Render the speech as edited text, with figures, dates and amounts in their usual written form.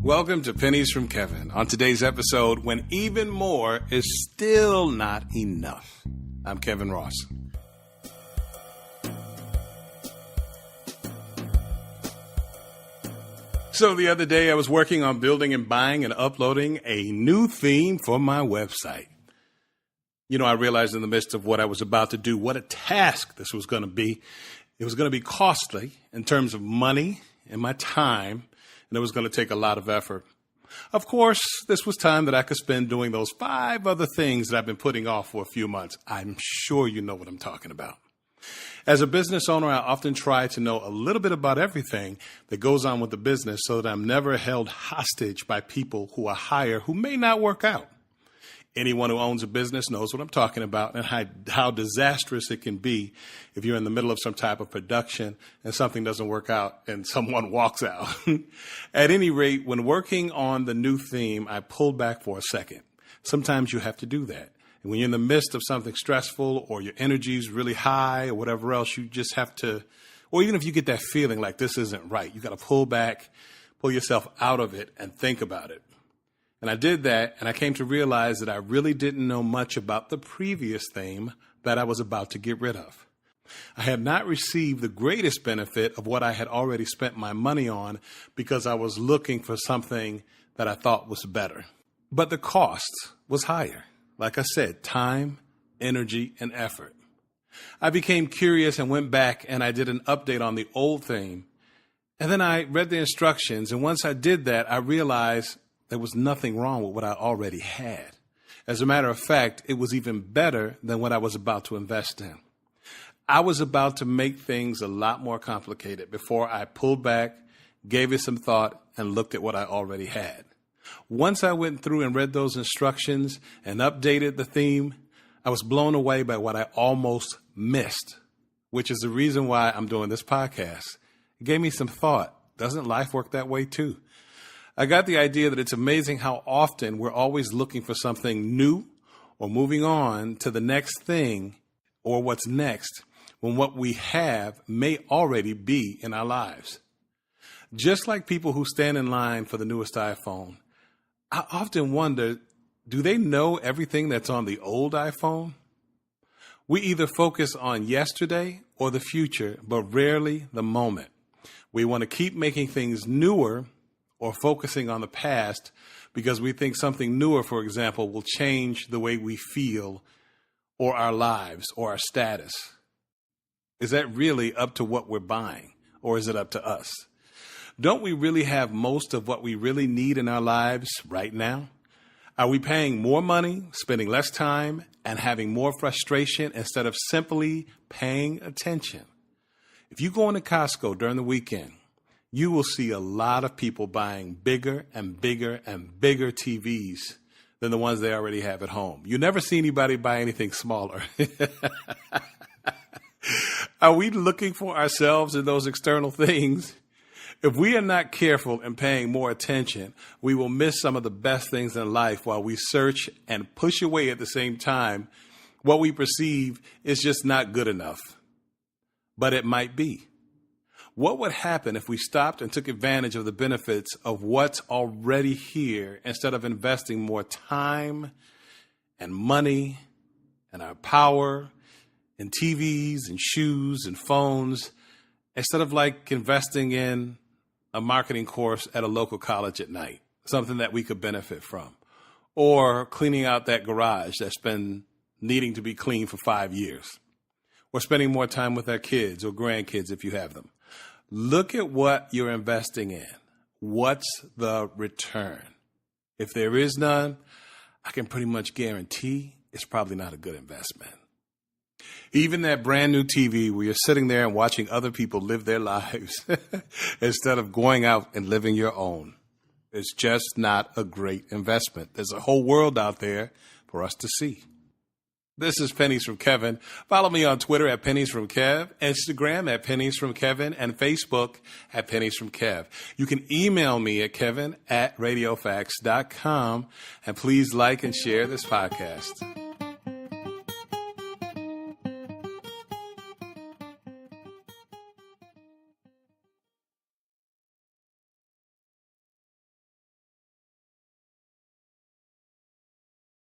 Welcome to Pennies from Kevin. On today's episode, when even more is still not enough. I'm Kevin Ross. So the other day I was working on building and buying and uploading a new theme for my website. I realized in the midst of what I was about to do, what a task this was going to be. It was going to be costly in terms of money and my time, and it was going to take a lot of effort. Of course, this was time that I could spend doing those 5 other things that I've been putting off for a few months. I'm sure you know what I'm talking about. As a business owner, I often try to know a little bit about everything that goes on with the business so that I'm never held hostage by people who I hire who may not work out. Anyone who owns a business knows what I'm talking about and how disastrous it can be if you're in the middle of some type of production and something doesn't work out and someone walks out. At any rate, when working on the new theme, I pulled back for a second. Sometimes you have to do that. And when you're in the midst of something stressful or your energy is really high or whatever else, you just have to, or even if you get that feeling like this isn't right, you got to pull back, pull yourself out of it and think about it. And I did that, and I came to realize that I really didn't know much about the previous theme that I was about to get rid of. I had not received the greatest benefit of what I had already spent my money on because I was looking for something that I thought was better. But the cost was higher. Like I said, time, energy, and effort. I became curious and went back and I did an update on the old theme. And then I read the instructions, and once I did that, I realized there was nothing wrong with what I already had. As a matter of fact, it was even better than what I was about to invest in. I was about to make things a lot more complicated before I pulled back, gave it some thought, and looked at what I already had. Once I went through and read those instructions and updated the theme, I was blown away by what I almost missed, which is the reason why I'm doing this podcast. It gave me some thought. Doesn't life work that way too? I got the idea that it's amazing how often we're always looking for something new or moving on to the next thing or what's next when what we have may already be in our lives. Just like people who stand in line for the newest iPhone, I often wonder, do they know everything that's on the old iPhone? We either focus on yesterday or the future, but rarely the moment. We want to keep making things newer or focusing on the past because we think something newer, for example, will change the way we feel or our lives or our status. Is that really up to what we're buying, or is it up to us? Don't we really have most of what we really need in our lives right now? Are we paying more money, spending less time, and having more frustration instead of simply paying attention? If you go into Costco during the weekend, you will see a lot of people buying bigger and bigger and bigger TVs than the ones they already have at home. You never see anybody buy anything smaller. Are we looking for ourselves in those external things? If we are not careful and paying more attention, we will miss some of the best things in life while we search and push away at the same time what we perceive is just not good enough. But it might be. What would happen if we stopped and took advantage of the benefits of what's already here instead of investing more time and money and our power in TVs and shoes and phones instead of like investing in a marketing course at a local college at night, something that we could benefit from, or cleaning out that garage that's been needing to be cleaned for 5 years, or spending more time with our kids or grandkids if you have them. Look at what you're investing in. What's the return? If there is none, I can pretty much guarantee it's probably not a good investment. Even that brand new TV where you're sitting there and watching other people live their lives instead of going out and living your own, it's just not a great investment. There's a whole world out there for us to see. This is Pennies from Kevin. Follow me on Twitter at Pennies from Kev, Instagram at Pennies from Kevin, and Facebook at Pennies from Kev. You can email me at kevin@radiofax.com, and please like and share this podcast.